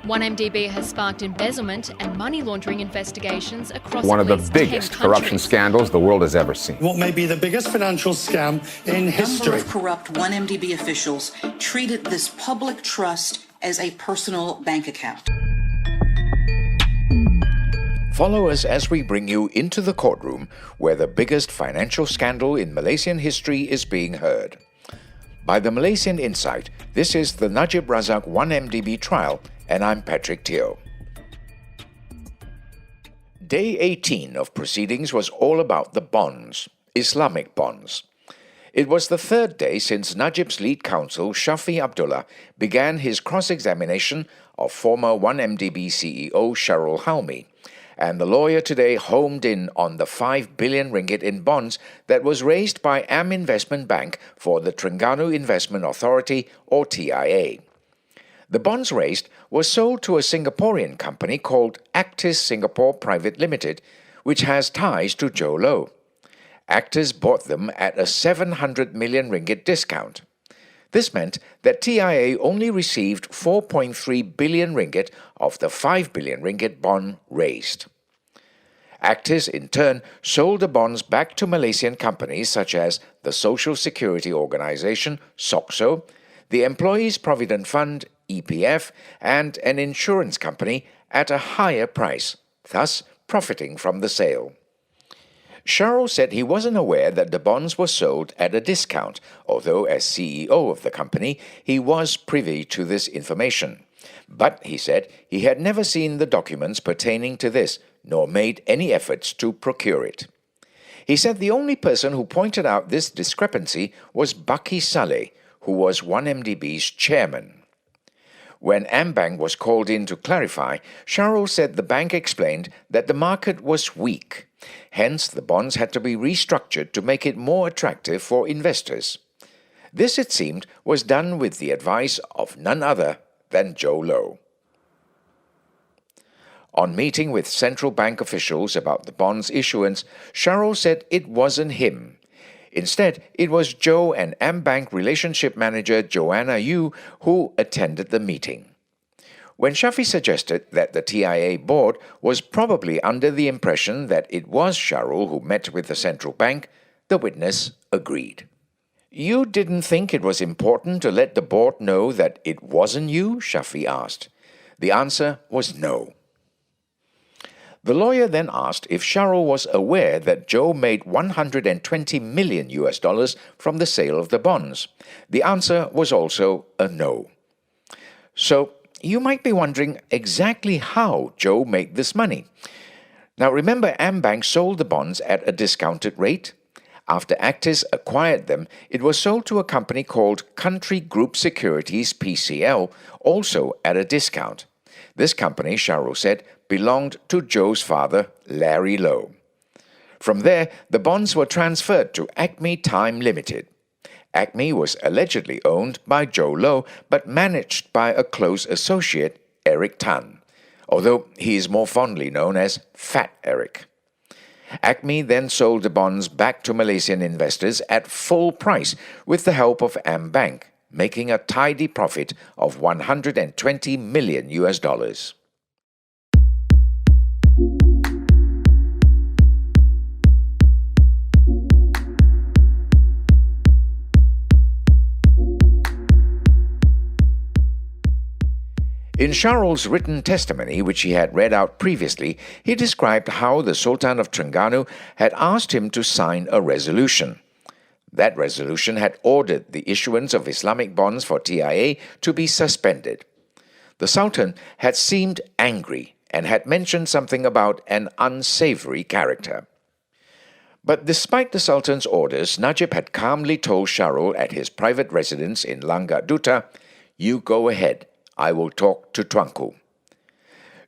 1MDB has sparked embezzlement and money laundering investigations across one of the at least biggest 10 corruption countries. scandals the world has ever seen. What may be the biggest financial scam in history. A number of corrupt 1MDB officials treated this public trust as a personal bank account. Follow us as we bring you into the courtroom where the biggest financial scandal in Malaysian history is being heard. By the Malaysian Insight, this is the Najib Razak 1MDB trial, and I'm Patrick Teo. Day 18 of proceedings was all about the bonds, Islamic bonds. It was the third day since Najib's lead counsel, Shafi Abdullah, began his cross-examination of former 1MDB CEO Sharul Halmi, and the lawyer today homed in on the 5 billion ringgit in bonds that was raised by AM Investment Bank for the Terengganu Investment Authority, or TIA. The bonds raised were sold to a Singaporean company called Actis Singapore Private Limited, which has ties to Joe Low. Actis bought them at a 700 million ringgit discount. This meant that TIA only received 4.3 billion ringgit of the 5 billion ringgit bond raised. Actis, in turn, sold the bonds back to Malaysian companies such as the Social Security Organisation, SOCSO, the Employees Provident Fund, EPF, and an insurance company at a higher price, thus profiting from the sale. Sharul said he wasn't aware that the bonds were sold at a discount, although as CEO of the company, he was privy to this information. But, he said, he had never seen the documents pertaining to this, nor made any efforts to procure it. He said the only person who pointed out this discrepancy was Baki Saleh, who was 1MDB's chairman. When AmBank was called in to clarify, Sharul said the bank explained that the market was weak. Hence, the bonds had to be restructured to make it more attractive for investors. This, it seemed, was done with the advice of none other than Joe Low. On meeting with central bank officials about the bonds issuance, Sharul said it wasn't him. Instead, it was Joe and AmBank relationship manager Joanna Yu who attended the meeting. When Shafi suggested that the TIA board was probably under the impression that it was Sharul who met with the central bank, the witness agreed. "You didn't think it was important to let the board know that it wasn't you?" Shafi asked. The answer was no. The lawyer then asked if Sharul was aware that Joe made $120 million from the sale of the bonds. The answer was also a no. So, you might be wondering exactly how Joe made this money. Now remember, AmBank sold the bonds at a discounted rate. After Actis acquired them, it was sold to a company called Country Group Securities PCL, also at a discount. This company, Sharul said, belonged to Joe's father, Larry Low. From there, the bonds were transferred to Acme Time Limited. Acme was allegedly owned by Joe Low, but managed by a close associate, Eric Tan, although he is more fondly known as Fat Eric. Acme then sold the bonds back to Malaysian investors at full price with the help of AmBank, making a tidy profit of $120 million. In Sharul's written testimony, which he had read out previously, he described how the Sultan of Terengganu had asked him to sign a resolution. That resolution had ordered the issuance of Islamic bonds for TIA to be suspended. The Sultan had seemed angry and had mentioned something about an unsavory character. But despite the Sultan's orders, Najib had calmly told Sharul at his private residence in Langgat Duta, "You go ahead. I will talk to Tuanku."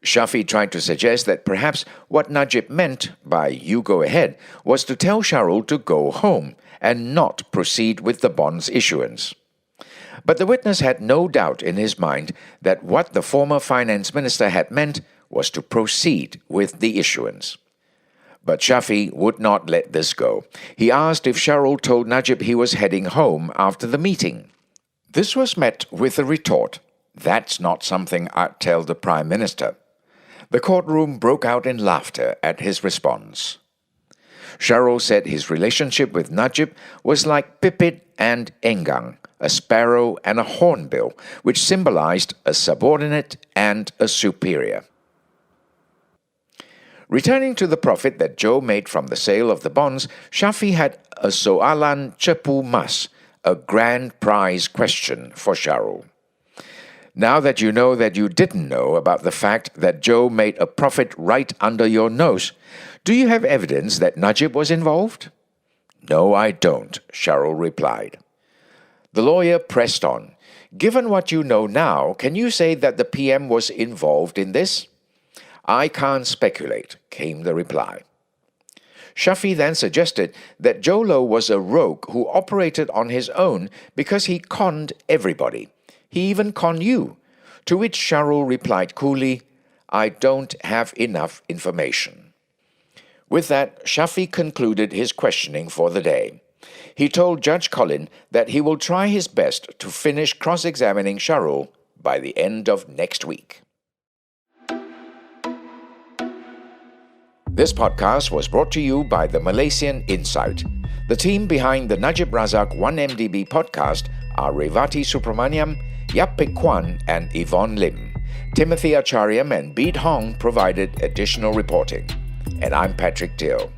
Shafi tried to suggest that perhaps what Najib meant by "you go ahead" was to tell Sharul to go home and not proceed with the bonds issuance. But the witness had no doubt in his mind that what the former finance minister had meant was to proceed with the issuance. But Shafi would not let this go. He asked if Sharul told Najib he was heading home after the meeting. This was met with a retort. That's not something I'd tell the Prime Minister. The courtroom broke out in laughter at his response. Sharul said his relationship with Najib was like Pipit and Engang, a sparrow and a hornbill, which symbolized a subordinate and a superior. Returning to the profit that Joe made from the sale of the bonds, Shafi had a soalan cepu mas, a grand prize question for Sharul. Now that you know that you didn't know about the fact that Joe made a profit right under your nose, do you have evidence that Najib was involved? No, I don't, Sharul replied. The lawyer pressed on. Given what you know now, can you say that the PM was involved in this? I can't speculate, came the reply. Shafi then suggested that Jolo was a rogue who operated on his own because he conned everybody. He even conned you, to which Sharul replied coolly, I don't have enough information. With that, Shafi concluded his questioning for the day. He told Judge Colin that he will try his best to finish cross-examining Sharul by the end of next week. This podcast was brought to you by the Malaysian Insight. The team behind the Najib Razak 1MDB podcast are Revati Supramaniam, Yap Pek Kwan and Yvonne Lim. Timothy Acharyam and Beat Hong provided additional reporting. And I'm Patrick Teo.